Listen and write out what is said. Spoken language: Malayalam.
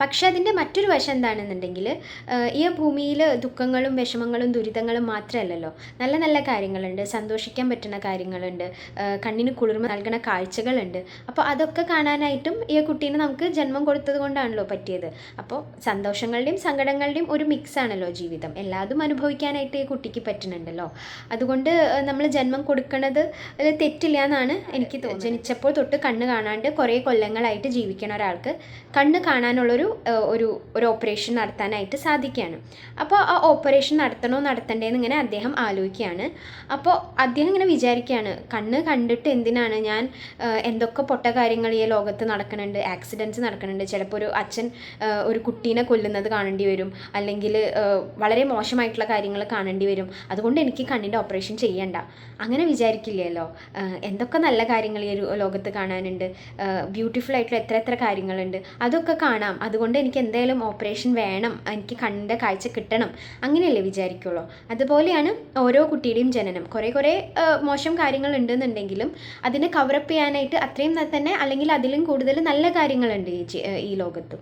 പക്ഷെ അതിൻ്റെ മറ്റൊരു വശം എന്താണെന്നുണ്ടെങ്കിൽ ഈ ഭൂമിയിൽ ദുഃഖങ്ങളും വിഷമങ്ങളും ദുരിതങ്ങളും മാത്രമല്ലല്ലോ, നല്ല നല്ല കാര്യങ്ങളുണ്ട്, സന്തോഷിക്കാൻ പറ്റുന്ന കാര്യങ്ങളുണ്ട്, കണ്ണിന് കുളിർമ നൽകുന്ന കാഴ്ചകളുണ്ട്. അപ്പോൾ അതൊക്കെ കാണാനായിട്ടും ഈ കുട്ടീനെ നമുക്ക് ജന്മം കൊടുത്തത് കൊണ്ടാണല്ലോ പറ്റിയത്. അപ്പോൾ സന്തോഷങ്ങളുടെയും സങ്കടങ്ങളുടെയും ഒരു മിക്സ് ആണല്ലോ ജീവിതം, എല്ലാതും അനുഭവിക്കാനായിട്ട് ഈ കുട്ടിക്ക് പറ്റുന്നുണ്ടല്ലോ. അതുകൊണ്ട് നമ്മൾ ജന്മം കൊടുക്കുന്നത് തെറ്റില്ല എന്നാണ് എനിക്ക് തോന്നുന്നത്. ജനിച്ചപ്പോൾ തൊട്ട് കണ്ണ് കാണാണ്ട് കുറേ കൊല്ലങ്ങളായിട്ട് ജീവിക്കുന്ന ഒരാൾക്ക് കണ്ണ് കാണാനുള്ളൊരു ഒരു ഓപ്പറേഷൻ നടത്താനായിട്ട് സാധിക്കുകയാണ്. അപ്പോൾ ആ ഓപ്പറേഷൻ നടത്തണോ നടത്തണ്ടേന്ന് ഇങ്ങനെ അദ്ദേഹം ആലോചിക്കുകയാണ്. അപ്പോൾ അദ്ദേഹം ഇങ്ങനെ വിചാരിക്കുകയാണ്, കണ്ണ് കണ്ടിട്ട് എന്തിനാണ് ഞാൻ, എന്തൊക്കെ പൊട്ട കാര്യങ്ങൾ ഈ ലോകത്ത് നടക്കുന്നുണ്ട്, ആക്സിഡൻറ്റ്സ് നടക്കുന്നുണ്ട്, ചിലപ്പോൾ ഒരു അച്ഛൻ ഒരു കുട്ടീനെ കൊല്ലുന്നത് കാണേണ്ടി വരും, അല്ലെങ്കിൽ വളരെ മോശമായിട്ടുള്ള കാര്യങ്ങൾ കാണേണ്ടി വരും, അതുകൊണ്ട് എനിക്ക് കണ്ണിൻ്റെ ഓപ്പറേഷൻ ചെയ്യണ്ട, അങ്ങനെ വിചാരിക്കില്ലല്ലോ. എന്തൊക്കെ നല്ല കാര്യങ്ങൾ ഈ ഒരു ലോകത്ത് കാണാനുണ്ട്, ബ്യൂട്ടിഫുൾ ആയിട്ടുള്ള എത്ര എത്ര കാര്യങ്ങളുണ്ട്, അതൊക്കെ കാണാം, അതുകൊണ്ട് എനിക്ക് എന്തായാലും ഓപ്പറേഷൻ വേണം, എനിക്ക് കണ്ണിൻ്റെ കാഴ്ച കിട്ടണം, അങ്ങനെയല്ലേ വിചാരിക്കുള്ളൂ. അതുപോലെയാണ് ഓരോ കുട്ടിയുടെയും ജനനം. കുറേ മോശം കാര്യങ്ങൾ ഉണ്ടെന്നുണ്ടെങ്കിലും അതിനെ കവറപ്പ് ചെയ്യാനായിട്ട് അത്രയും തന്നെ അല്ലെങ്കിൽ അതിലും കൂടുതൽ നല്ല കാര്യങ്ങളുണ്ട് ഈ ലോകത്ത്.